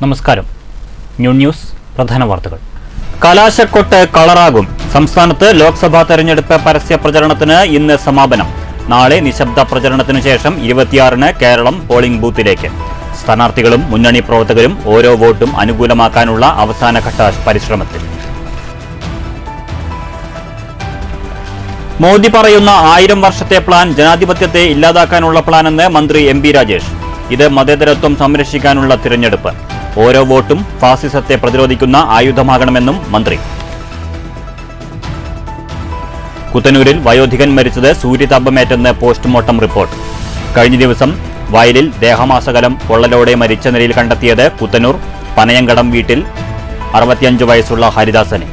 നമസ്കാരം. ന്യൂസ് പ്രധാന വാർത്തകൾ. കലാശക്കൊട്ട് കളറാകും. സംസ്ഥാനത്ത് ലോക്സഭാ തെരഞ്ഞെടുപ്പ് പരസ്യ പ്രചരണത്തിന് ഇന്ന് സമാപനം. നാളെ നിശബ്ദ പ്രചരണത്തിനു ശേഷം 26-ന് കേരളം പോളിംഗ് ബൂത്തിലേക്ക്. സ്ഥാനാർത്ഥികളും മുന്നണി പ്രവർത്തകരും ഓരോ വോട്ടും അനുകൂലമാക്കാനുള്ള അവസാനഘട്ട പരിശ്രമത്തിൽ. മോദി പറയുന്ന 1000 വർഷത്തെ പ്ലാൻ ജനാധിപത്യത്തെ ഇല്ലാതാക്കാനുള്ള പ്ലാനെന്ന് മന്ത്രി എം പി രാജേഷ്. ഇത് മതേതരത്വം സംരക്ഷിക്കാനുള്ള തിരഞ്ഞെടുപ്പ്. ഓരോ വോട്ടും ഫാസിസത്തെ പ്രതിരോധിക്കുന്ന ആയുധമാകണമെന്നും മന്ത്രി. കുത്തനൂരിൽ വയോധികൻ മരിച്ചത് സൂര്യതാപമേറ്റെന്ന് പോസ്റ്റ്മോർട്ടം റിപ്പോർട്ട്. കഴിഞ്ഞ ദിവസം വയലിൽ ദേഹമാസകലം പൊള്ളലോടെ മരിച്ച നിലയിൽ കണ്ടെത്തിയത് കുത്തനൂർ പനയങ്കടം വീട്ടിൽ 65 വയസ്സുള്ള ഹരിദാസനെ.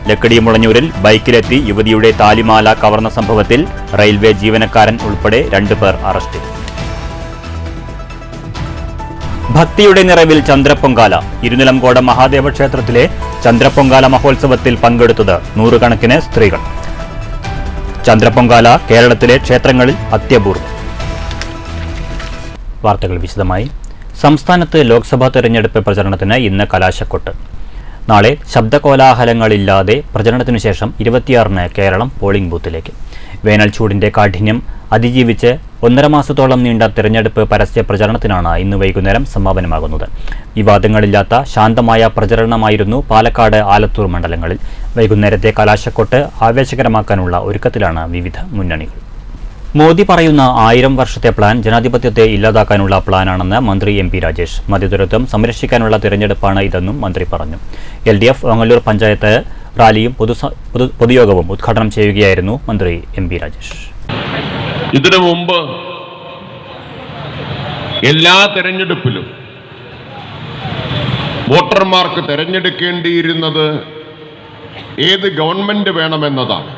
ലക്കിടി മുളഞ്ഞൂരിൽ ബൈക്കിലെത്തി യുവതിയുടെ താലിമാല കവർന്ന സംഭവത്തിൽ റെയിൽവേ ജീവനക്കാരൻ ഉൾപ്പെടെ 2 പേർ അറസ്റ്റിൽ. ഭക്തിയുടെ നിറവിൽ ചന്ദ്രപ്പൊങ്കാല. ഇരുനിലംകോട് മഹാദേവ ക്ഷേത്രത്തിലെ ചന്ദ്രപ്പൊങ്കാല മഹോത്സവത്തിൽ പങ്കെടുത്തത് 100 കണക്കിന് സ്ത്രീകൾ. ചന്ദ്രപ്പൊങ്കാല കേരളത്തിലെ ക്ഷേത്രങ്ങളിൽ അത്യപൂർവം. വാർത്തകൾ വിശദമായി. സംസ്ഥാനത്ത് ലോക്സഭാ തെരഞ്ഞെടുപ്പ് പ്രചരണത്തിന് ഇന്ന് കലാശക്കൊട്ട്. നാളെ ശബ്ദകോലാഹലങ്ങളില്ലാതെ പ്രചരണത്തിനു ശേഷം 26-ന് കേരളം പോളിംഗ് ബൂത്തിലേക്ക്. വേനൽ ചൂടിന്റെ കാഠിന്യം അതിജീവിച്ച് 1.5 മാസത്തോളം നീണ്ട തെരഞ്ഞെടുപ്പ് പരസ്യ പ്രചരണത്തിനാണ് ഇന്ന് വൈകുന്നേരം സമാപനമാകുന്നത്. വിവാദങ്ങളില്ലാത്ത ശാന്തമായ പ്രചരണമായിരുന്നു പാലക്കാട്, ആലത്തൂർ മണ്ഡലങ്ങളിൽ. വൈകുന്നേരത്തെ കലാശക്കൊട്ട് ആവേശകരമാക്കാനുള്ള ഒരുക്കത്തിലാണ് വിവിധ മുന്നണികൾ. മോദി പറയുന്ന 1000 വർഷത്തെ പ്ലാൻ ജനാധിപത്യത്തെ ഇല്ലാതാക്കാനുള്ള പ്ലാനാണെന്ന് മന്ത്രി എം പി രാജേഷ്. മതേതരത്വം സംരക്ഷിക്കാനുള്ള തിരഞ്ഞെടുപ്പാണ് ഇതെന്നും മന്ത്രി പറഞ്ഞു. LDF ഓങ്ങല്ലൂർ പഞ്ചായത്ത് റാലിയും പൊതുയോഗവും ഉദ്ഘാടനം ചെയ്യുകയായിരുന്നു മന്ത്രി എം പി രാജേഷ്. ഇതിനു മുമ്പ് എല്ലാ തെരഞ്ഞെടുപ്പിലും വോട്ടർമാർക്ക് തെരഞ്ഞെടുക്കേണ്ടിയിരുന്നത് ഏത് ഗവൺമെന്റ് വേണമെന്നതാണ്.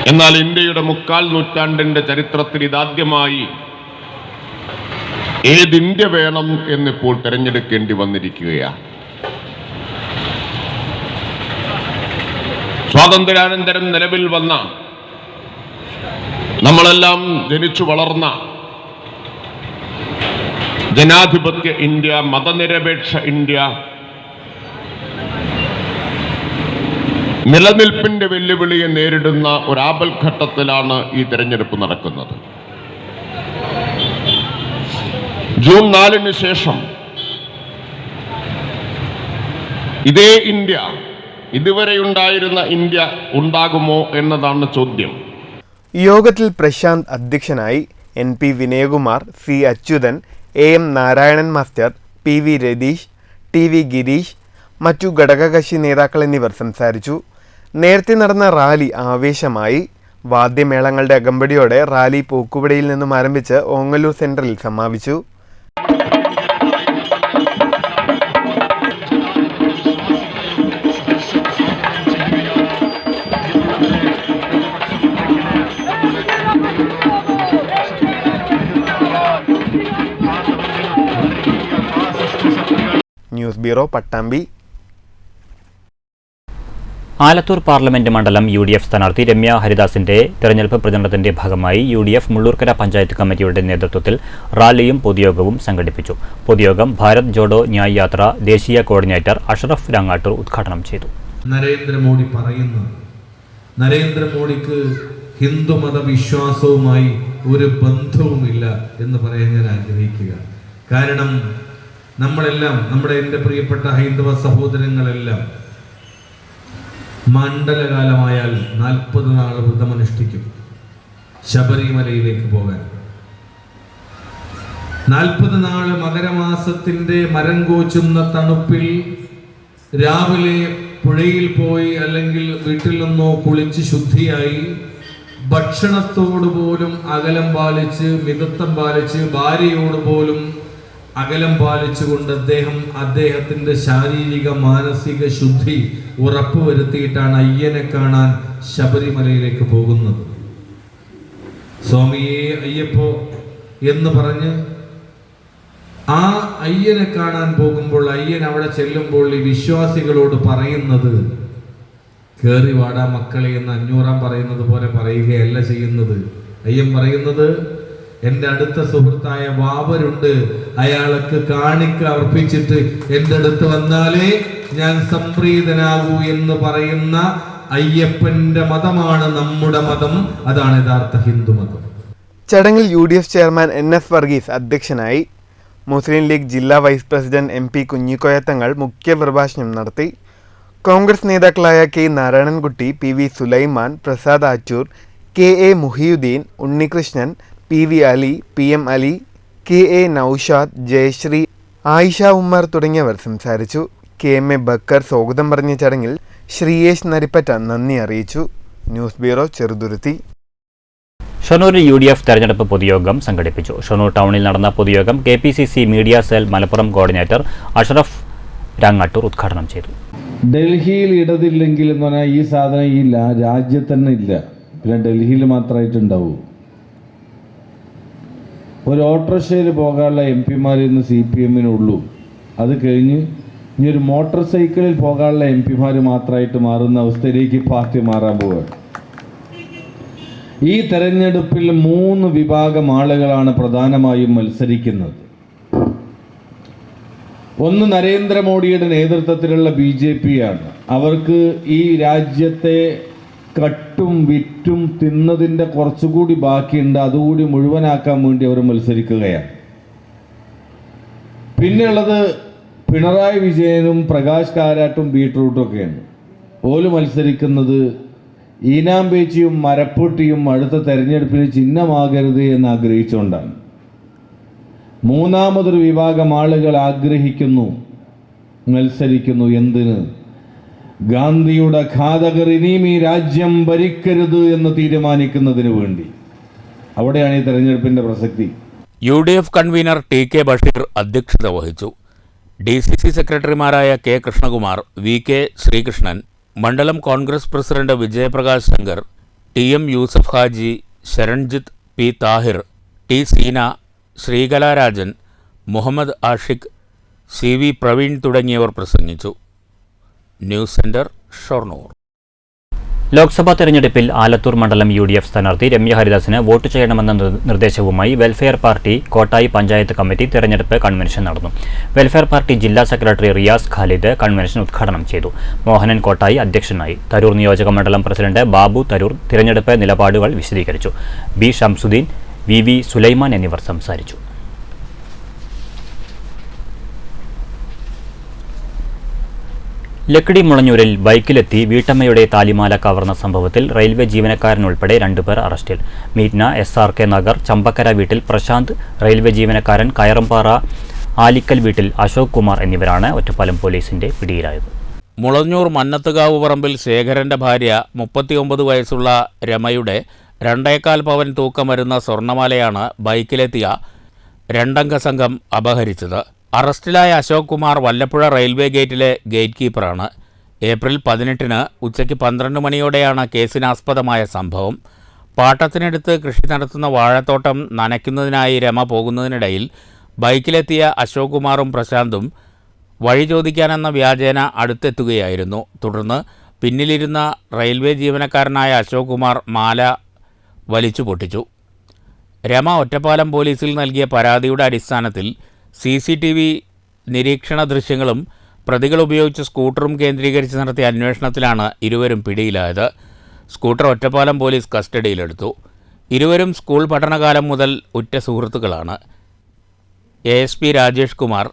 എന്നാൽ ഇന്ത്യയുടെ 3/4 നൂറ്റാണ്ടിന്റെ ചരിത്രത്തിൽ ഇതാദ്യമായി ഏത് ഇന്ത്യ വേണം എന്നിപ്പോൾ തെരഞ്ഞെടുക്കേണ്ടി വന്നിരിക്കുകയാണ്. സ്വാതന്ത്ര്യാനന്തരം നിലവിൽ വന്ന, നമ്മളെല്ലാം ജനിച്ചു വളർന്ന ജനാധിപത്യ ഇന്ത്യ, മതനിരപേക്ഷ ഇന്ത്യ നിലനിൽപ്പിന്റെ വെല്ലുവിളിയെ നേരിടുന്ന ഒരു ആപൽഘട്ടത്തിലാണ് ഈ തെരഞ്ഞെടുപ്പ് നടക്കുന്നത്. ജൂൺ 4-ന് ശേഷം ഇതേ ഇന്ത്യ, ഇതുവരെയുണ്ടായിരുന്ന ഇന്ത്യ ഉണ്ടാകുമോ എന്നതാണ് ചോദ്യം. യോഗത്തിൽ പ്രശാന്ത് അധ്യക്ഷനായി. NP Vinayakumar, C Achuthan, AM Narayanan master, PV Ratheesh, TV Girish, മറ്റു ഘടകകക്ഷി നേതാക്കൾ എന്നിവർ സംസാരിച്ചു. നേരത്തെ നടന്ന റാലി ആവേശമായി. വാദ്യമേളങ്ങളുടെ അകമ്പടിയോടെ റാലി പൂക്കുവടയിൽ നിന്നും ആരംഭിച്ച് ഓങ്ങല്ലൂർ സെന്ററിൽ സമാപിച്ചു. News bureau, Pattambi. Alathur parliament മണ്ഡലം UDF സ്ഥാനാർത്ഥി രമ്യ ഹരിദാസിന്റെ തെരഞ്ഞെടുപ്പ് പ്രചരണത്തിന്റെ ഭാഗമായി UDF മുള്ളൂർക്കര പഞ്ചായത്ത് കമ്മിറ്റിയുടെ നേതൃത്വത്തിൽ റാലിയും പൊതുയോഗവും സംഘടിപ്പിച്ചു. പൊതുയോഗം ഭാരത് ജോഡോ ന്യായ് യാത്ര ദേശീയ കോർഡിനേറ്റർ അഷ്റഫ് രാങ്ങാട്ടൂർ ഉദ്ഘാടനം ചെയ്തു. നരേന്ദ്രമോദി പറയുന്നു, നരേന്ദ്രമോദിക്ക് ഹിന്ദുമത വിശ്വാസവുമായി ഒരു ബന്ധവുമില്ല എന്ന് പറയാൻ ഞാൻ ആഗ്രഹിക്കുക. കാരണം നമ്മളെല്ലാം, എൻ്റെ പ്രിയപ്പെട്ട ഹൈന്ദവ സഹോദരങ്ങളെല്ലാം മണ്ഡലകാലമായാൽ 40 നാൾ വ്രതമനുഷ്ഠിക്കും ശബരിമലയിലേക്ക് പോകാൻ. 40 നാൾ മകരമാസത്തിന്റെ മരം കോച്ചുന്ന തണുപ്പിൽ രാവിലെ പുഴയിൽ പോയി അല്ലെങ്കിൽ വീട്ടിൽ നിന്നോ കുളിച്ച് ശുദ്ധിയായി ഭക്ഷണത്തോട് പോലും അകലം പാലിച്ച്, മിതത്വം പാലിച്ച്, ഭാര്യയോട് പോലും അകലം പാലിച്ചുകൊണ്ട് അദ്ദേഹത്തിന്റെ ശാരീരിക മാനസിക ശുദ്ധി ഉറപ്പുവരുത്തിയിട്ടാണ് അയ്യനെ കാണാൻ ശബരിമലയിലേക്ക് പോകുന്നത്. സ്വാമിയെ അയ്യപ്പോ എന്ന് പറഞ്ഞ് ആ അയ്യനെ കാണാൻ പോകുമ്പോൾ, അയ്യൻ അവിടെ ചെല്ലുമ്പോൾ ഈ വിശ്വാസികളോട് പറയുന്നത്, കേറി വാടാ മക്കളെ എന്ന് 500 പറയുന്നത് പോലെ പറയുകയല്ല ചെയ്യുന്നത്. അയ്യൻ പറയുന്നത്, എൻ്റെ അടുത്ത സുഹൃത്തായ വാവരുണ്ട്, അയാൾക്ക് കാണിക്ക അർപ്പിച്ചിട്ട് എൻ്റെ അടുത്ത് വന്നാലേ ഞാൻ സംപ്രീതനാകൂ എന്ന് പറയുന്ന അയ്യപ്പന്റെ മതമാണ് നമ്മുടെ മതം. അതാണ് യഥാർത്ഥ ഹിന്ദു മതം. ചടങ്ങിൽ UDF ചെയർമാൻ NF വർഗീസ് അധ്യക്ഷനായി. മുസ്ലിം ലീഗ് ജില്ലാ വൈസ് പ്രസിഡന്റ് MP കുഞ്ഞിക്കോയ തങ്ങൾ മുഖ്യപ്രഭാഷണം നടത്തി. കോൺഗ്രസ് നേതാക്കളായ K Narayanankutty, PV Sulaiman, Prasad ആച്ചൂർ, KA Muhiyuddin, Unnikrishnan, PV Ali, PM Ali, KA Naushad, Jayashree, Ayisha Ummer തുടങ്ങിയവർ സംസാരിച്ചു. KMA ബക്കർ സ്വാഗതം പറഞ്ഞ ചടങ്ങിൽ ശ്രീയേഷ് നരിപ്പറ്റ നന്ദി അറിയിച്ചു. News bureau, Cheruthuruthy. ഷൊർണൂരിൽ UDF തെരഞ്ഞെടുപ്പ് പൊതുയോഗം സംഘടിപ്പിച്ചു. ഷൊർണൂർ ടൗണിൽ നടന്ന പൊതുയോഗം KPCC media cell Malappuram coordinator Ashraf Rangattoor ഉദ്ഘാടനം ചെയ്തു. ഡൽഹിയിൽ ഇടതില്ലെങ്കിൽ എന്ന് പറഞ്ഞാൽ ഈ സാധനം ഈ രാജ്യത്ത് തന്നെ ഇല്ല, പിന്നെ ഡൽഹിയിൽ മാത്രമായിട്ടുണ്ടാവൂ. ഒരു ഓട്ടോറിക്ഷയിൽ പോകാനുള്ള MP-മാർ ഇന്ന് CPM-നുള്ളൂ. അത് കഴിഞ്ഞ് ഇനി ഒരു മോട്ടോർ സൈക്കിളിൽ പോകാനുള്ള MP-മാർ മാത്രമായിട്ട് മാറുന്ന അവസ്ഥയിലേക്ക് പാർട്ടി മാറാൻ പോവുകയാണ്. ഈ തെരഞ്ഞെടുപ്പിൽ 3 വിഭാഗം ആളുകളാണ് പ്രധാനമായും മത്സരിക്കുന്നത്. ഒന്ന് നരേന്ദ്രമോദിയുടെ നേതൃത്വത്തിലുള്ള BJP-യാണ്. അവർക്ക് ഈ രാജ്യത്തെ കട്ടും വിറ്റും തിന്നതിൻ്റെ കുറച്ചുകൂടി ബാക്കിയുണ്ട്, അതുകൂടി മുഴുവനാക്കാൻ വേണ്ടി അവർ മത്സരിക്കുകയാണ്. പിന്നെയുള്ളത് പിണറായി വിജയനും പ്രകാശ് കാരാട്ടും ബീട്രൂട്ടും ഒക്കെയാണ്. ഓല് മത്സരിക്കുന്നത് ഈനാമ്പേച്ചിയും മരപ്പൊട്ടിയും അടുത്ത തെരഞ്ഞെടുപ്പിന് ചിഹ്നമാകരുത് എന്ന് ആഗ്രഹിച്ചുകൊണ്ടാണ്. മൂന്നാമതൊരു വിഭാഗം ആളുകൾ ആഗ്രഹിക്കുന്നു, മത്സരിക്കുന്നു. എന്തിന്? ഗാന്ധിയുടെ ഘാതകർ ഇനിയും ഈ രാജ്യം ഭരിക്കരുത് എന്ന് തീരുമാനിക്കുന്നതിന് വേണ്ടി. അവിടെയാണ് ഈ തെരഞ്ഞെടുപ്പിന്റെ പ്രസക്തി. UDF കൺവീനർ TK ബഷീർ അധ്യക്ഷത വഹിച്ചു. DCC സെക്രട്ടറിമാരായ K കൃഷ്ണകുമാർ, VK ശ്രീകൃഷ്ണൻ, മണ്ഡലം Congress president Vijayaprakash Shankar, TM Yusuf Haji, Saranjith P Thahir, T Seena, Sreekalarajan, Muhammad Ashiq, CV Praveen തുടങ്ങിയവർ പ്രസംഗിച്ചു. News centre, Shoranur. ലോക്സഭാ തെരഞ്ഞെടുപ്പിൽ ആലത്തൂർ മണ്ഡലം UDF സ്ഥാനാർത്ഥി രമ്യ ഹരിദാസിന് വോട്ട് ചെയ്യണമെന്ന നിർദ്ദേശവുമായി Welfare Party Kottayi panchayat committee തെരഞ്ഞെടുപ്പ് കൺവെൻഷൻ നടന്നു. വെൽഫെയർ പാർട്ടി ജില്ലാ സെക്രട്ടറി റിയാസ് ഖാലിദ് കൺവെൻഷൻ ഉദ്ഘാടനം ചെയ്തു. മോഹനൻ കോട്ടായി അധ്യക്ഷനായി. തരൂർ നിയോജക മണ്ഡലം പ്രസിഡന്റ് ബാബു തരൂർ തിരഞ്ഞെടുപ്പ് നിലപാടുകൾ വിശദീകരിച്ചു. B ഷംസുദ്ദീൻ, VV സുലൈമാൻ എന്നിവർ സംസാരിച്ചു. ലക്കിടി മുളഞ്ഞൂരിൽ ബൈക്കിലെത്തി വീട്ടമ്മയുടെ താലിമാല കവർന്ന സംഭവത്തിൽ റെയിൽവേ ജീവനക്കാരനുൾപ്പെടെ 2 പേർ അറസ്റ്റിൽ. മീറ്റ്ന SRK നഗർ ചമ്പക്കര വീട്ടിൽ പ്രശാന്ത്, റെയിൽവേ ജീവനക്കാരൻ കയറമ്പാറ ആലിക്കൽ വീട്ടിൽ അശോക് കുമാർ എന്നിവരാണ് ഒറ്റപ്പാലം പോലീസിന്റെ പിടിയിലായത്. മുളഞ്ഞൂർ മന്നത്തുകാവ് പറമ്പിൽ ശേഖരന്റെ ഭാര്യ 39 വയസ്സുള്ള രമയുടെ 2.25 പവൻ തൂക്കം വരുന്ന സ്വർണ്ണമാലയാണ് ബൈക്കിലെത്തിയ 2-അംഗ സംഘം അപഹരിച്ചത്. അറസ്റ്റിലായ അശോക് കുമാർ വല്ലപ്പുഴ റെയിൽവേ ഗേറ്റിലെ ഗേറ്റ് കീപ്പറാണ്. ഏപ്രിൽ 18-ന് ഉച്ചയ്ക്ക് 12 മണിയോടെയാണ് കേസിനാസ്പദമായ സംഭവം. പാട്ടത്തിനെടുത്ത് കൃഷി നടത്തുന്ന വാഴത്തോട്ടം നനയ്ക്കുന്നതിനായി രമ പോകുന്നതിനിടയിൽ ബൈക്കിലെത്തിയ അശോക് കുമാറും പ്രശാന്തും വഴി ചോദിക്കാനെന്ന വ്യാജേന അടുത്തെത്തുകയായിരുന്നു. തുടർന്ന് പിന്നിലിരുന്ന റെയിൽവേ ജീവനക്കാരനായ അശോക് കുമാർ മാല വലിച്ചു പൊട്ടിച്ചു. രമ ഒറ്റപ്പാലം പോലീസിൽ നൽകിയ പരാതിയുടെ അടിസ്ഥാനത്തിൽ CCTV നിരീക്ഷണ ദൃശ്യങ്ങളും പ്രതികൾ ഉപയോഗിച്ച സ്കൂട്ടറും കേന്ദ്രീകരിച്ച് നടത്തിയ അന്വേഷണത്തിലാണ് ഇരുവരും പിടിയിലായത്. സ്കൂട്ടർ ഒറ്റപ്പാലം പോലീസ് കസ്റ്റഡിയിലെടുത്തു. ഇരുവരും സ്കൂൾ പഠനകാലം മുതൽ ഉറ്റ സുഹൃത്തുക്കളാണ്. ASP Rajesh Kumar,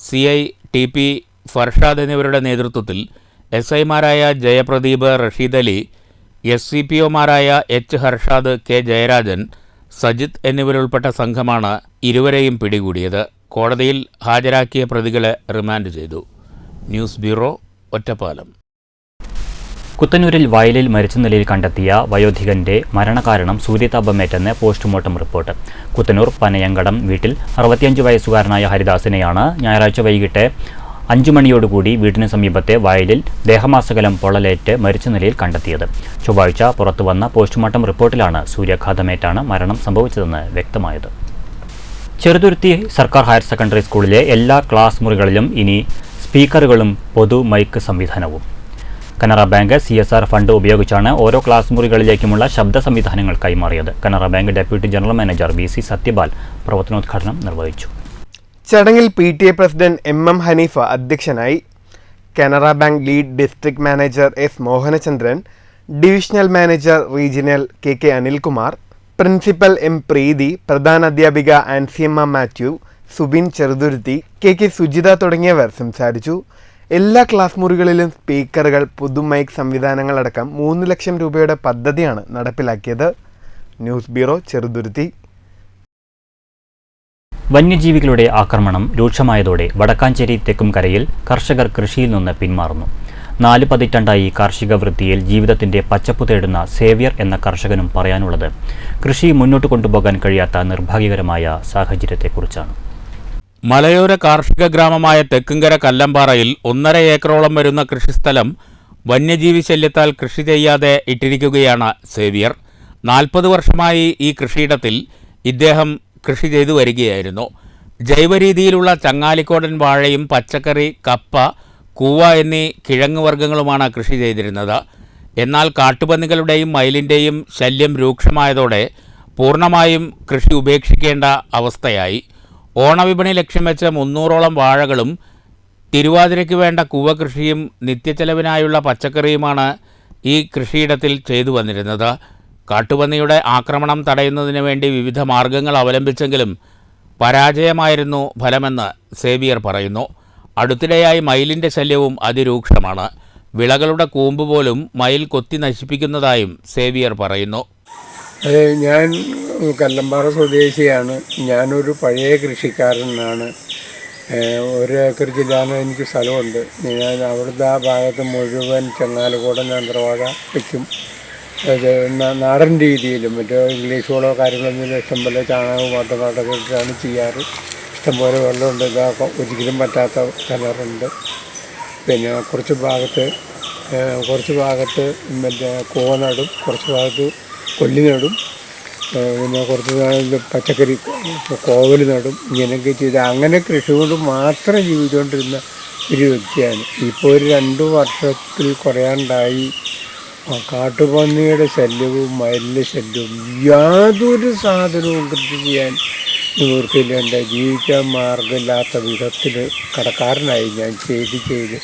CI TP Farshad എന്നിവരുടെ നേതൃത്വത്തിൽ SI-മാരായ ജയപ്രദീപ്, റഷീദ് അലി, SCPO-മാരായ H ഹർഷാദ്, K ജയരാജൻ, സജിത്ത് എന്നിവരുൾപ്പെട്ട സംഘമാണ് ഇരുവരെയും പിടികൂടിയത്. കോടതിയിൽ ഹാജരാക്കിയ പ്രതികളെ റിമാൻഡ് ചെയ്തു. News bureau, Ottapalam. കുത്തന്നൂരിൽ വയലിൽ മരിച്ച നിലയിൽ കണ്ടെത്തിയ വയോധികന്റെ മരണകാരണം സൂര്യതാപമേറ്റെന്ന് പോസ്റ്റ്മോർട്ടം റിപ്പോർട്ട്. കുത്തന്നൂർ പനയങ്കടം വീട്ടിൽ 65 വയസ്സുകാരനായ ഹരിദാസിനെയാണ് ഞായറാഴ്ച വൈകിട്ട് 5 മണിയോടുകൂടി വീടിന് സമീപത്തെ വയലിൽ ദേഹമാസകലം പൊള്ളലേറ്റ് മരിച്ച നിലയിൽ കണ്ടെത്തിയത്. ചൊവ്വാഴ്ച പുറത്തുവന്ന പോസ്റ്റ്മോർട്ടം റിപ്പോർട്ടിലാണ് സൂര്യാഘാതമേറ്റാണ് മരണം സംഭവിച്ചതെന്ന് വ്യക്തമായത്. ചെറുതുരുത്തി സർക്കാർ ഹയർ സെക്കൻഡറി സ്കൂളിലെ എല്ലാ ക്ലാസ് മുറികളിലും ഇനി സ്പീക്കറുകളും പൊതു മൈക്ക് സംവിധാനവും. കനറ ബാങ്ക് CSR ഫണ്ട് ഉപയോഗിച്ചാണ് ഓരോ ക്ലാസ് മുറികളിലേക്കുമുള്ള ശബ്ദ സംവിധാനങ്ങൾ കൈമാറിയത്. Canara Bank deputy general manager BC Sathyapal പ്രവർത്തനോദ്ഘാടനം നിർവഹിച്ചു. ചടങ്ങിൽ PTA പ്രസിഡന്റ് MM ഹനീഫ അധ്യക്ഷനായി. Canara Bank lead district manager S Mohanachandran, divisional manager regional KK Anilkumar, principal M Preethi, പ്രധാന അധ്യാപിക ആൻസിയമ്മ മാത്യു, സുബിൻ ചെറുതുരുത്തി, KK സുജിത തുടങ്ങിയവർ സംസാരിച്ചു. എല്ലാ ക്ലാസ് മുറികളിലും സ്പീക്കറുകൾ, പുതുമൈക്ക് സംവിധാനങ്ങളടക്കം 3 ലക്ഷം രൂപയുടെ പദ്ധതിയാണ് നടപ്പിലാക്കിയത്. News bureau, Cheruthuruthy. വന്യജീവികളുടെ ആക്രമണം രൂക്ഷമായതോടെ വടക്കാഞ്ചേരി തെക്കുംകരയിൽ കർഷകർ കൃഷിയിൽ നിന്ന് പിന്മാറുന്നു. 4 പതിറ്റാണ്ടായി കാർഷിക വൃത്തിയിൽ ജീവിതത്തിന്റെ പച്ചപ്പ് തേടുന്ന സേവ്യർ എന്ന കർഷകനും പറയാനുള്ളത് കൃഷി മുന്നോട്ട് കൊണ്ടുപോകാൻ കഴിയാത്ത നിർഭാഗ്യകരമായ സാഹചര്യത്തെക്കുറിച്ചാണ്. മലയോര കാർഷിക ഗ്രാമമായ തെക്കുംകര കല്ലമ്പാറയിൽ 1.5 ഏക്കറോളം വരുന്ന കൃഷിസ്ഥലം വന്യജീവി ശല്യത്താൽ കൃഷി ചെയ്യാതെ ഇട്ടിരിക്കുകയാണ് സേവ്യർ. 40 വർഷമായി ഈ കൃഷിയിടത്തിൽ ഇദ്ദേഹം കൃഷി ചെയ്തു വരികയായിരുന്നു. ജൈവരീതിയിലുള്ള ചങ്ങാലിക്കോടൻ വാഴയും പച്ചക്കറി, കപ്പ, കൂവ എന്നീ കിഴങ്ങ് വർഗ്ഗങ്ങളുമാണ് കൃഷി ചെയ്തിരുന്നത്. എന്നാൽ കാട്ടുപന്നികളുടെയും മയിലിൻ്റെയും ശല്യം രൂക്ഷമായതോടെ പൂർണ്ണമായും കൃഷി ഉപേക്ഷിക്കേണ്ട അവസ്ഥയായി. ഓണവിപണി ലക്ഷ്യം വെച്ച് 300ഓളം വാഴകളും തിരുവാതിരയ്ക്ക് വേണ്ട കൂവ കൃഷിയും നിത്യച്ചെലവിനായുള്ള പച്ചക്കറിയുമാണ് ഈ കൃഷിയിടത്തിൽ ചെയ്തു വന്നിരുന്നത്. കാട്ടുപന്നിയുടെ ആക്രമണം തടയുന്നതിന് വേണ്ടി വിവിധ മാർഗങ്ങൾ അവലംബിച്ചെങ്കിലും പരാജയമായിരുന്നു ഫലമെന്ന് സേവ്യർ പറയുന്നു. അടുത്തിടെയായി മയിലിൻ്റെ ശല്യവും അതിരൂക്ഷമാണ്. വിളകളുടെ കൂമ്പ് പോലും മയിൽ കൊത്തി നശിപ്പിക്കുന്നതായും സേവ്യർ പറയുന്നു. ഞാൻ കല്ലമ്പാറ സ്വദേശിയാണ്. ഞാനൊരു പഴയ കൃഷിക്കാരനാണ്. 1 ഏക്കർ ജില്ലാണ് എനിക്ക് സ്ഥലമുണ്ട്. ഞാൻ അവിടുത്തെ ആ ഭാഗത്ത് മുഴുവൻ ചങ്ങാലക്കൂടൻ നേന്ത്രവാഴ വയ്ക്കും. നാടൻ രീതിയിലും മറ്റോ ഇംഗ്ലീഷ് വളമോ കാര്യങ്ങളൊന്നും ഇഷ്ടംപോലെ ചാണകവും പാട്ടൊക്കെ ഇട്ടാണ് ചെയ്യാറ്. ഇഷ്ടംപോലെ വെള്ളമുണ്ട്. ഇതൊക്കെ ഒരിക്കലും പറ്റാത്ത കിണറുണ്ട്. പിന്നെ കുറച്ച് ഭാഗത്ത് മറ്റേ കൂവ നടും, കുറച്ച് ഭാഗത്ത് കൊല്ലി നടും, പിന്നെ കുറച്ച് പച്ചക്കറി കോവൽ നടും. ഇങ്ങനെയൊക്കെ ചെയ്ത് അങ്ങനെ കൃഷി കൊണ്ട് മാത്രം ജീവിച്ചുകൊണ്ടിരുന്ന ഒരു വ്യക്തിയാണ്. ഇപ്പോൾ ഒരു 2 വർഷത്തിൽ കുറയാണ്ടായി കാട്ടുപന്നിയുടെ ശല്യവും മയിലിൻ്റെ ശല്യവും യാതൊരു സാധനവും കൃഷി ചെയ്യാൻ നിവൃത്തിയില്ല. ജീവിക്കാൻ മാർഗമില്ലാത്ത വിധത്തിൽ കടക്കാരനായി ഞാൻ ചെയ്ത്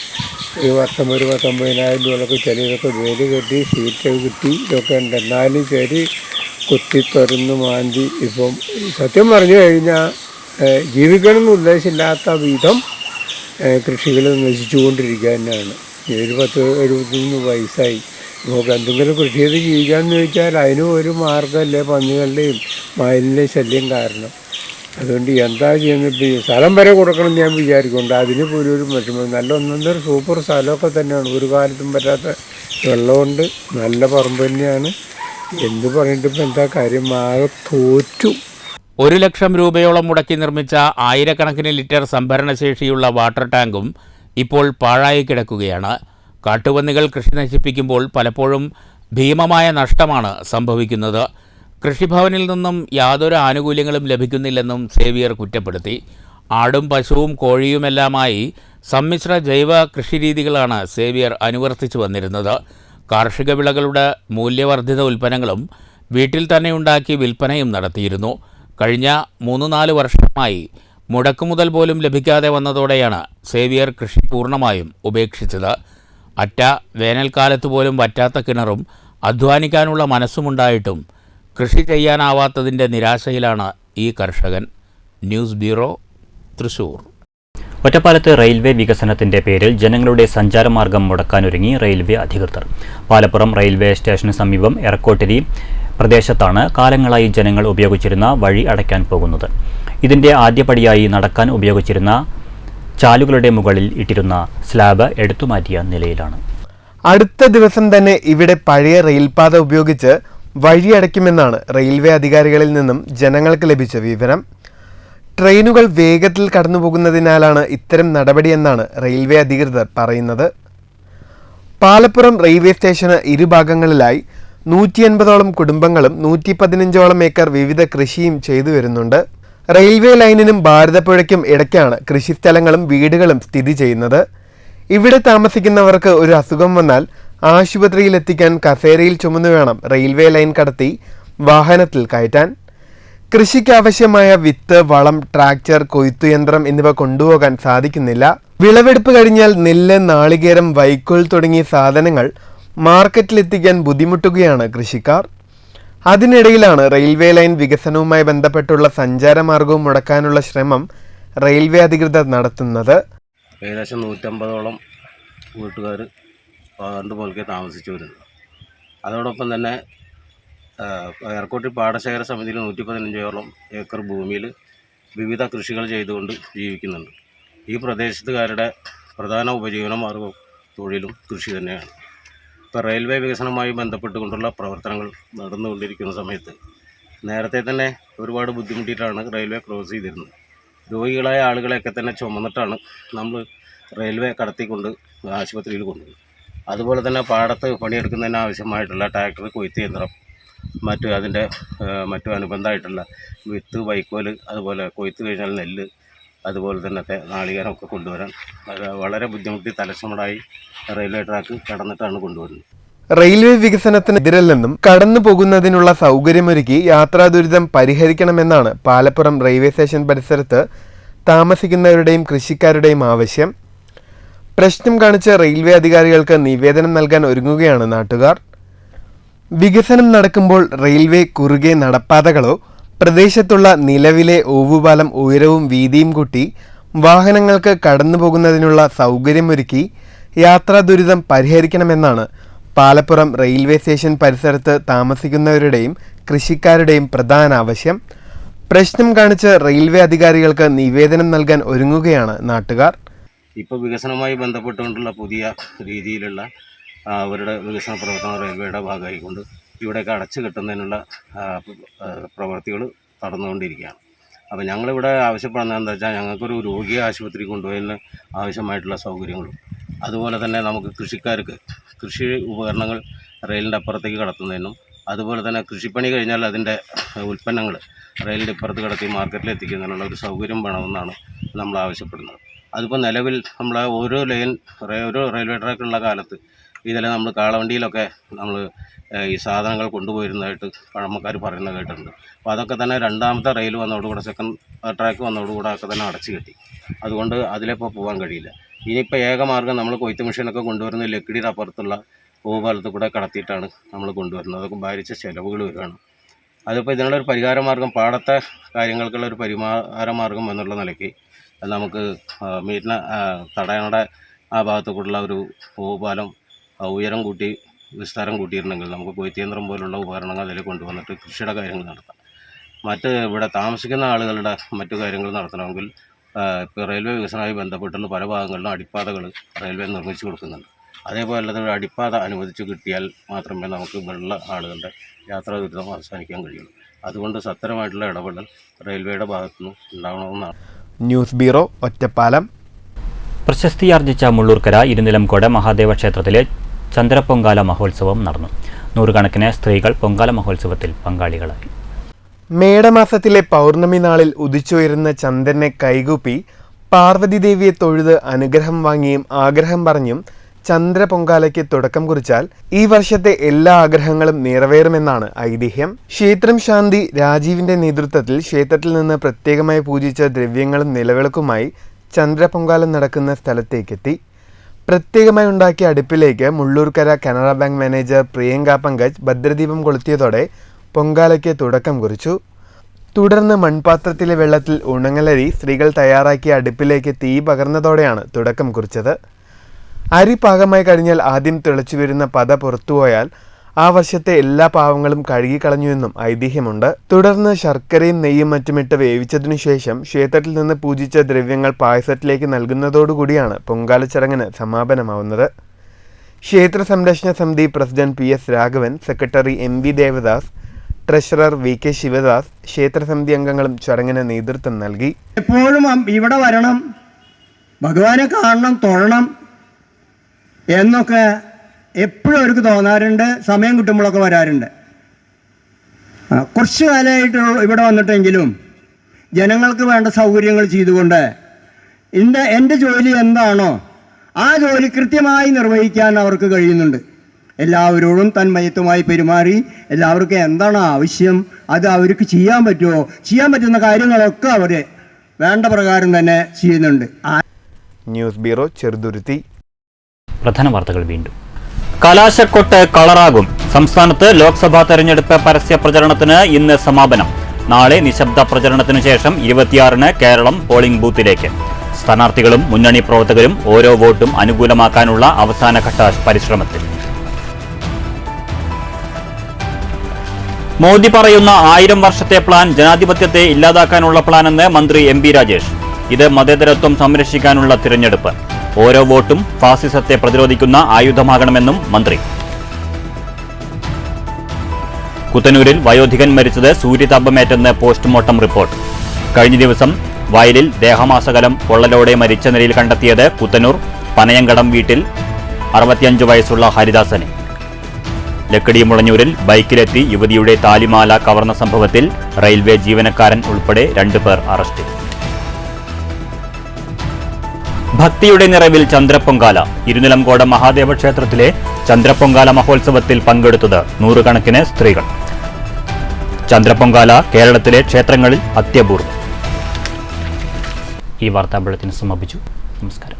ഒരു വർഷം ഒരു 19,000 രൂപയൊക്കെ ചിലതൊക്കെ വേല് കെട്ടി ഷീറ്റ് കിട്ടി ഇതൊക്കെ ഉണ്ട്. എന്നാലും ശരി കുത്തി തുറന്ന് മാന്തി ഇപ്പം സത്യം പറഞ്ഞു കഴിഞ്ഞാൽ ജീവിക്കണമെന്ന് ഉദ്ദേശമില്ലാത്ത വിധം കൃഷികൾ നശിച്ചുകൊണ്ടിരിക്കുക തന്നെയാണ്. ഒരു 10-73 വയസ്സായി. നമുക്ക് എന്തെങ്കിലും കൃഷി ചെയ്ത് ജീവിക്കാമെന്ന് ചോദിച്ചാൽ അതിനും ഒരു മാർഗ്ഗമല്ലേ പന്നികളുടെയും മയിലിൻ്റെയും ശല്യം കാരണം. അതുകൊണ്ട് എന്താ ചെയ്യുന്നത്? സ്ഥലം വരെ കൊടുക്കണം ഞാൻ വിചാരിക്കുന്നുണ്ട്. അതിന് പോലും ഒരു വിഷമം. നല്ല 1.5 സൂപ്പർ സ്ഥലമൊക്കെ തന്നെയാണ്. ഒരു കാലത്തും പറ്റാത്ത വെള്ളമുണ്ട്. നല്ല പറമ്പ് തന്നെയാണ്. എന്ത് പറഞ്ഞിട്ടിപ്പോൾ എന്താ കാര്യം? ആകെ തോറ്റു. 1 ലക്ഷം രൂപയോളം മുടക്കി നിർമ്മിച്ച 1000കണക്കിന് ലിറ്റർ സംഭരണശേഷിയുള്ള വാട്ടർ ടാങ്കും ഇപ്പോൾ പാഴായി കിടക്കുകയാണ്. കാട്ടുപന്നികൾ കൃഷി നശിപ്പിക്കുമ്പോൾ പലപ്പോഴും ഭീമമായ നഷ്ടമാണ് സംഭവിക്കുന്നത്. കൃഷിഭവനിൽ നിന്നും യാതൊരു ആനുകൂല്യങ്ങളും ലഭിക്കുന്നില്ലെന്നും സേവ്യർ കുറ്റപ്പെടുത്തി. ആടും പശുവും കോഴിയുമെല്ലാമായി സമ്മിശ്ര ജൈവ കൃഷിരീതികളാണ് സേവ്യർ അനുവർത്തിച്ചു വന്നിരുന്നത്. കാർഷിക വിളകളുടെ മൂല്യവർദ്ധിത ഉൽപ്പന്നങ്ങളും വീട്ടിൽ തന്നെ ഉണ്ടാക്കി വിൽപ്പനയും നടത്തിയിരുന്നു. കഴിഞ്ഞ 3-4 വർഷമായി മുടക്കുമുതൽ പോലും ലഭിക്കാതെ വന്നതോടെയാണ് സേവ്യർ കൃഷി പൂർണ്ണമായും ഉപേക്ഷിച്ചത്. വേനൽക്കാലത്ത് പോലും വറ്റാത്ത കിണറും അധ്വാനിക്കാനുള്ള മനസ്സുമുണ്ടായിട്ടും കൃഷി ചെയ്യാനാവാത്തതിൻ്റെ നിരാശയിലാണ് ഈ കർഷകൻ. News bureau, Thrissur. ഒറ്റപ്പാലത്ത് റെയിൽവേ വികസനത്തിന്റെ പേരിൽ ജനങ്ങളുടെ സഞ്ചാരമാർഗം മുടക്കാനൊരുങ്ങി റെയിൽവേ അധികൃതർ. പാലപ്പുറം റെയിൽവേ സ്റ്റേഷന് സമീപം എറക്കോട്ടിരി പ്രദേശത്താണ് കാലങ്ങളായി ജനങ്ങൾ ഉപയോഗിച്ചിരുന്ന വഴി അടയ്ക്കാൻ പോകുന്നത്. ഇതിന്റെ ആദ്യപടിയായി നടക്കാൻ ഉപയോഗിച്ചിരുന്ന ചാലുകളുടെ മുകളിൽ ഇട്ടിരുന്ന സ്ലാബ് എടുത്തുമാറ്റിയ നിലയിലാണ്. അടുത്ത ദിവസം തന്നെ ഇവിടെ പഴയ റെയിൽപാത ഉപയോഗിച്ച് വഴിയടയ്ക്കുമെന്നാണ് റെയിൽവേ അധികാരികളിൽ നിന്നും ജനങ്ങൾക്ക് ലഭിച്ച വിവരം. ട്രെയിനുകൾ വേഗത്തിൽ കടന്നുപോകുന്നതിനാലാണ് ഇത്തരം നടപടിയെന്നാണ് റെയിൽവേ അധികൃതർ പറയുന്നത്. പാലപ്പുറം റെയിൽവേ സ്റ്റേഷന് ഇരുഭാഗങ്ങളിലായി 180ഓളം കുടുംബങ്ങളും 115ഓളം ഏക്കർ വിവിധ കൃഷിയും ചെയ്തു വരുന്നുണ്ട്. റെയിൽവേ ലൈനിനും ഭാരതപ്പുഴയ്ക്കും ഇടയ്ക്കാണ് കൃഷിസ്ഥലങ്ങളും വീടുകളും സ്ഥിതി ചെയ്യുന്നത്. ഇവിടെ താമസിക്കുന്നവർക്ക് ഒരു അസുഖം വന്നാൽ ആശുപത്രിയിൽ എത്തിക്കാൻ കസേരയിൽ ചുമന്നു വേണം റെയിൽവേ ലൈൻ കടത്തി വാഹനത്തിൽ കയറ്റാൻ. കൃഷിക്കാവശ്യമായ വിത്ത്, വളം, ട്രാക്ടർ, കൊയ്ത്തുയന്ത്രം എന്നിവ കൊണ്ടുപോകാൻ സാധിക്കുന്നില്ല. വിളവെടുപ്പ് കഴിഞ്ഞാൽ നെല്ല്, നാളികേരം, വൈക്കോൽ തുടങ്ങിയ സാധനങ്ങൾ മാർക്കറ്റിലെത്തിക്കാൻ ബുദ്ധിമുട്ടുകയാണ് കൃഷിക്കാർ. അതിനിടയിലാണ് റെയിൽവേ ലൈൻ വികസനവുമായി ബന്ധപ്പെട്ടുള്ള സഞ്ചാരമാർഗവും മുടക്കാനുള്ള ശ്രമം റെയിൽവേ അധികൃതർ നടത്തുന്നത്. ഏകദേശം 150ഓളം വീട്ടുകാർ പണ്ട് മുതൽക്കേ താമസിച്ചു വരുന്നു. അതോടൊപ്പം തന്നെ എയർക്കോട്ടി പാടശേഖര സമിതിയിൽ 115ഓളം ഏക്കർ ഭൂമിയിൽ വിവിധ കൃഷികൾ ചെയ്തുകൊണ്ട് ജീവിക്കുന്നുണ്ട്. ഈ പ്രദേശത്തുകാരുടെ പ്രധാന ഉപജീവന മാർഗവും തൊഴിലും കൃഷി തന്നെയാണ്. ഇപ്പോൾ റെയിൽവേ വികസനവുമായി ബന്ധപ്പെട്ടുകൊണ്ടുള്ള പ്രവർത്തനങ്ങൾ നടന്നുകൊണ്ടിരിക്കുന്ന സമയത്ത് നേരത്തെ തന്നെ ഒരുപാട് ബുദ്ധിമുട്ടിയിട്ടാണ് റെയിൽവേ ക്രോസ് ചെയ്തിരുന്നത്. രോഗികളായ ആളുകളെയൊക്കെ തന്നെ ചുമന്നിട്ടാണ് നമ്മൾ റെയിൽവേ കടത്തിക്കൊണ്ട് ആശുപത്രിയിൽ കൊണ്ടുപോയി. അതുപോലെ തന്നെ പാടത്ത് പണിയെടുക്കുന്നതിന് ആവശ്യമായിട്ടുള്ള ട്രാക്ടർ, കൊയ്ത്ത് യന്ത്രം, മറ്റു അനുബന്ധമായിട്ടുള്ള വിത്ത്, വൈക്കോൽ, അതുപോലെ കൊയ്ത്ത് കഴിഞ്ഞാൽ നെല്ല്, അതുപോലെ തന്നെ നാളികേരമൊക്കെ കൊണ്ടുവരാൻ വളരെ ബുദ്ധിമുട്ടി തലച്ചുമടായി റെയിൽവേ ട്രാക്ക് കടന്നിട്ടാണ് കൊണ്ടുവരുന്നത്. റെയിൽവേ വികസനത്തിനെതിരല്ലെന്നും കടന്നു പോകുന്നതിനുള്ള സൗകര്യമൊരുക്കി യാത്രാ ദുരിതം പരിഹരിക്കണമെന്നാണ് പാലപ്പുറം റെയിൽവേ സ്റ്റേഷൻ പരിസരത്ത് താമസിക്കുന്നവരുടെയും കൃഷിക്കാരുടെയും ആവശ്യം. പ്രശ്നം കാണിച്ച് റെയിൽവേ അധികാരികൾക്ക് നിവേദനം നൽകാൻ ഒരുങ്ങുകയാണ് നാട്ടുകാർ. വികസനം നടക്കുമ്പോൾ റെയിൽവേ കുറുകെ നടപ്പാതകളോ പ്രദേശത്തുള്ള നിലവിലെ ഓവുപാലം ഉയരവും വീതിയും കൂട്ടി വാഹനങ്ങൾക്ക് കടന്നു പോകുന്നതിനുള്ള സൗകര്യമൊരുക്കി യാത്രാ ദുരിതം പരിഹരിക്കണമെന്നാണ് പാലപ്പുറം റെയിൽവേ സ്റ്റേഷൻ പരിസരത്ത് താമസിക്കുന്നവരുടെയും കൃഷിക്കാരുടെയും പ്രധാന ആവശ്യം. പ്രശ്നം കാണിച്ച് റെയിൽവേ അധികാരികൾക്ക് നിവേദനം നൽകാൻ ഒരുങ്ങുകയാണ് നാട്ടുകാർ. ഇപ്പോൾ വികസനവുമായി ബന്ധപ്പെട്ടുകൊണ്ടുള്ള പുതിയ രീതിയിലുള്ള അവരുടെ വികസന പ്രവർത്തനം റെയിൽവേയുടെ ഭാഗമായിക്കൊണ്ട് ഇവിടെയൊക്കെ അടച്ചു കെട്ടുന്നതിനുള്ള പ്രവർത്തികൾ നടന്നുകൊണ്ടിരിക്കുകയാണ്. അപ്പോൾ ഞങ്ങളിവിടെ ആവശ്യപ്പെടുന്നത് എന്താ വെച്ചാൽ, ഞങ്ങൾക്കൊരു രോഗിയെ ആശുപത്രി കൊണ്ടുപോയതിന് ആവശ്യമായിട്ടുള്ള സൗകര്യങ്ങളും, അതുപോലെ തന്നെ നമുക്ക് കൃഷിക്കാർക്ക് കൃഷി ഉപകരണങ്ങൾ റെയിലിൻ്റെ അപ്പുറത്തേക്ക് കടത്തുന്നതിനും, അതുപോലെ തന്നെ കൃഷിപ്പണി കഴിഞ്ഞാൽ അതിൻ്റെ ഉൽപ്പന്നങ്ങൾ റെയിലിൻ്റെ ഇപ്പുറത്ത് കടത്തി മാർക്കറ്റിൽ എത്തിക്കുന്നതിനുള്ള ഒരു സൗകര്യം വേണമെന്നാണ് നമ്മൾ ആവശ്യപ്പെടുന്നത്. അതിപ്പോൾ നിലവിൽ നമ്മൾ ഓരോ റെയിൽവേ ട്രാക്കുള്ള കാലത്ത് ഇതിലെ നമ്മൾ കാളവണ്ടിയിലൊക്കെ നമ്മൾ ഈ സാധനങ്ങൾ കൊണ്ടുപോയിരുന്നതായിട്ട് പഴമക്കാർ പറയുന്നത് കേട്ടിട്ടുണ്ട്. അപ്പോൾ അതൊക്കെ തന്നെ രണ്ടാമത്തെ റെയിൽ വന്നതോടുകൂടെ, സെക്കൻഡ് ട്രാക്ക് വന്നതോടുകൂടെ ഒക്കെ തന്നെ അടച്ചു കെട്ടി. അതുകൊണ്ട് അതിലിപ്പോൾ പോകാൻ കഴിയില്ല. ഇനിയിപ്പോൾ ഏകമാർഗ്ഗം നമ്മൾ കൊയ്ത്ത് മെഷീനൊക്കെ കൊണ്ടുവരുന്ന ലക്കിടിയുടെ അപ്പുറത്തുള്ള ഓവുപാലത്തിൽ കൂടെ കടത്തിയിട്ടാണ് നമ്മൾ കൊണ്ടുവരുന്നത്. അതൊക്കെ ഭാരിച്ച ചിലവുകൾ വരികയാണ്. അതിപ്പോൾ ഇതിനുള്ളൊരു പരിഹാരമാർഗ്ഗം, പാടത്തെ കാര്യങ്ങൾക്കുള്ള ഒരു പരിഹാരമാർഗ്ഗം എന്നുള്ള നിലയ്ക്ക് നമുക്ക് മീറ്റിനെ തടയണയുടെ ആ ഭാഗത്തു കൂടെയുള്ള ഒരു ഓവുപാലം ഉയരം കൂട്ടി വിസ്താരം കൂട്ടിയിരുന്നെങ്കിൽ നമുക്ക് കൊയ്ത്തിയന്ത്രം പോലുള്ള ഉപകരണങ്ങൾ അതിൽ കൊണ്ടുവന്നിട്ട് കൃഷിയുടെ കാര്യങ്ങൾ നടത്താം. ഇവിടെ താമസിക്കുന്ന ആളുകളുടെ മറ്റു കാര്യങ്ങൾ നടത്തണമെങ്കിൽ ഇപ്പോൾ റെയിൽവേ വികസനവുമായി ബന്ധപ്പെട്ടുള്ള പല ഭാഗങ്ങളിലും അടിപ്പാതകൾ റെയിൽവേ നിർമ്മിച്ചു കൊടുക്കുന്നുണ്ട്. അതേപോലെ തന്നെ അടിപ്പാത അനുവദിച്ചു കിട്ടിയാൽ മാത്രമേ നമുക്ക് വെള്ള ആളുകളുടെ യാത്രാ ദുരിതം അവസാനിക്കാൻ കഴിയുള്ളൂ. അതുകൊണ്ട് സത്വരമായിട്ടുള്ള ഇടപെടൽ റെയിൽവേയുടെ ഭാഗത്തുനിന്ന് ഉണ്ടാവണമെന്നാണ്. News bureau, Ottapalam. പ്രശസ്തിയാർജിച്ച മുള്ളൂർക്കര ഇരുനിലംകോട് മഹാദേവ ക്ഷേത്രത്തിലെ ചന്ദ്രപൊങ്കാല മഹോത്സവം നടന്നു. നൂറുകണക്കിന് സ്ത്രീകൾ പൊങ്കാല മഹോത്സവത്തിൽ പങ്കാളികളായി. മേടമാസത്തിലെ പൗർണമി നാളിൽ ഉദിച്ചുയരുന്ന ചന്ദ്രനെ കൈകൂപ്പി പാർവതി ദേവിയെ തൊഴുത് അനുഗ്രഹം വാങ്ങിയും ആഗ്രഹം പറഞ്ഞും ചന്ദ്രപൊങ്കാലയ്ക്ക് തുടക്കം കുറിച്ചാൽ ഈ വർഷത്തെ എല്ലാ ആഗ്രഹങ്ങളും നിറവേറുമെന്നാണ് ഐതിഹ്യം. ക്ഷേത്രം ശാന്തി രാജീവിന്റെ നേതൃത്വത്തിൽ ക്ഷേത്രത്തിൽ നിന്ന് പ്രത്യേകമായി പൂജിച്ച ദ്രവ്യങ്ങളും നിലവിളക്കുമായി ചന്ദ്രപൊങ്കാലം നടക്കുന്ന സ്ഥലത്തേക്കെത്തി. പ്രത്യേകമായി ഉണ്ടാക്കിയ അടുപ്പിലേക്ക് മുള്ളൂർക്കര കനറ ബാങ്ക് മാനേജർ പ്രിയങ്ക പങ്കജ് ഭദ്രദീപം കൊളുത്തിയതോടെ പൊങ്കാലയ്ക്ക് തുടക്കം കുറിച്ചു. തുടർന്ന് മൺപാത്രത്തിലെ വെള്ളത്തിൽ ഉണങ്ങലരി സ്ത്രീകൾ തയ്യാറാക്കിയ അടുപ്പിലേക്ക് തീ പകർന്നതോടെയാണ് തുടക്കം കുറിച്ചത്. അരി പാകമായി കഴിഞ്ഞാൽ ആദ്യം തിളച്ചു വരുന്ന പത പുറത്തുപോയാൽ ആ വർഷത്തെ എല്ലാ പാവങ്ങളും കഴുകിക്കളഞ്ഞുവെന്നും ഐതിഹ്യമുണ്ട്. തുടർന്ന് ശർക്കരയും നെയ്യും മറ്റുമിട്ട് വേവിച്ചതിനു ശേഷം ക്ഷേത്രത്തിൽ നിന്ന് പൂജിച്ച ദ്രവ്യങ്ങൾ പായസത്തിലേക്ക് നൽകുന്നതോടുകൂടിയാണ് പൊങ്കാല ചടങ്ങിന് സമാപനമാവുന്നത്. ക്ഷേത്ര സംരക്ഷണ സമിതി president PS Raghavan, secretary MV Devadas, treasurer VK Sivadas, ക്ഷേത്രസമിതി അംഗങ്ങളും ചടങ്ങിന് നേതൃത്വം നൽകി. എപ്പോഴും ഇവിടെ വരണം, ഭഗവാനെ കാണണം, തൊഴണം എന്നൊക്കെ എപ്പോഴും അവർക്ക് തോന്നാറുണ്ട്. സമയം കിട്ടുമ്പോഴൊക്കെ വരാറുണ്ട്. കുറച്ച് കാലമായിട്ട് ഇവിടെ വന്നിട്ടെങ്കിലും ജനങ്ങൾക്ക് വേണ്ട സൗകര്യങ്ങൾ ചെയ്തുകൊണ്ട് എൻ്റെ ജോലി എന്താണോ ആ ജോലി കൃത്യമായി നിർവഹിക്കാൻ അവർക്ക് കഴിയുന്നുണ്ട്. എല്ലാവരോടും തന്മയത്വമായി പെരുമാറി എല്ലാവർക്കും എന്താണ് ആവശ്യം അത് അവർക്ക് ചെയ്യാൻ പറ്റുമോ, ചെയ്യാൻ പറ്റുന്ന കാര്യങ്ങളൊക്കെ അവർ വേണ്ട പ്രകാരം തന്നെ ചെയ്യുന്നുണ്ട്. News bureau, Cheruthuruthy. പ്രധാന വാർത്തകൾ വീണ്ടും. കലാശക്കൊട്ട് കളറാകും. സംസ്ഥാനത്ത് ലോക്സഭാ തെരഞ്ഞെടുപ്പ് പരസ്യ പ്രചരണത്തിന് ഇന്ന് സമാപനം. നാളെ നിശബ്ദ പ്രചരണത്തിനു ശേഷം 26-ന് കേരളം പോളിംഗ് ബൂത്തിലേക്ക്. സ്ഥാനാർത്ഥികളും മുന്നണി പ്രവർത്തകരും ഓരോ വോട്ടും അനുകൂലമാക്കാനുള്ള അവസാനഘട്ട പരിശ്രമത്തിൽ. മോദി പറയുന്ന 1000 വർഷത്തെ പ്ലാൻ ജനാധിപത്യത്തെ ഇല്ലാതാക്കാനുള്ള പ്ലാനെന്ന് മന്ത്രി എം.പി. രാജേഷ്. ഇത് മതേതരത്വം സംരക്ഷിക്കാനുള്ള തിരഞ്ഞെടുപ്പ്. ഓരോ വോട്ടും ഫാസിസത്തെ പ്രതിരോധിക്കുന്ന ആയുധമാകണമെന്നും മന്ത്രി. കുത്തനൂരിൽ വയോധികൻ മരിച്ചത് സൂര്യതാപമേറ്റെന്ന് പോസ്റ്റ്മോർട്ടം റിപ്പോർട്ട്. കഴിഞ്ഞ ദിവസം വയലിൽ ദേഹമാസകലം പൊള്ളലോടെ മരിച്ച നിലയിൽ കണ്ടെത്തിയത് കുത്തനൂർ പനയങ്കടം വീട്ടിൽ 65 വയസ്സുള്ള ഹരിദാസനെ. ലക്കിടി മുളഞ്ഞൂരിൽ ബൈക്കിലെത്തി യുവതിയുടെ താലിമാല കവർന്ന സംഭവത്തിൽ റെയിൽവേ ജീവനക്കാരൻ ഉൾപ്പെടെ 2 പേർ അറസ്റ്റിൽ. ഭക്തിയുടെ നിറവിൽ ചന്ദ്രപ്പൊങ്കാല. ഇരുനിലംകോട് മഹാദേവ ക്ഷേത്രത്തിലെ ചന്ദ്രപ്പൊങ്കാല മഹോത്സവത്തിൽ പങ്കെടുത്തത് 100 കണക്കിന് സ്ത്രീകൾ. ചന്ദ്രപ്പൊങ്കാല കേരളത്തിലെ ക്ഷേത്രങ്ങളിൽ അത്യപൂർവം. ഈ വാർത്താ ബുള്ളറ്റിൻ സമാപിച്ചു. നമസ്കാരം.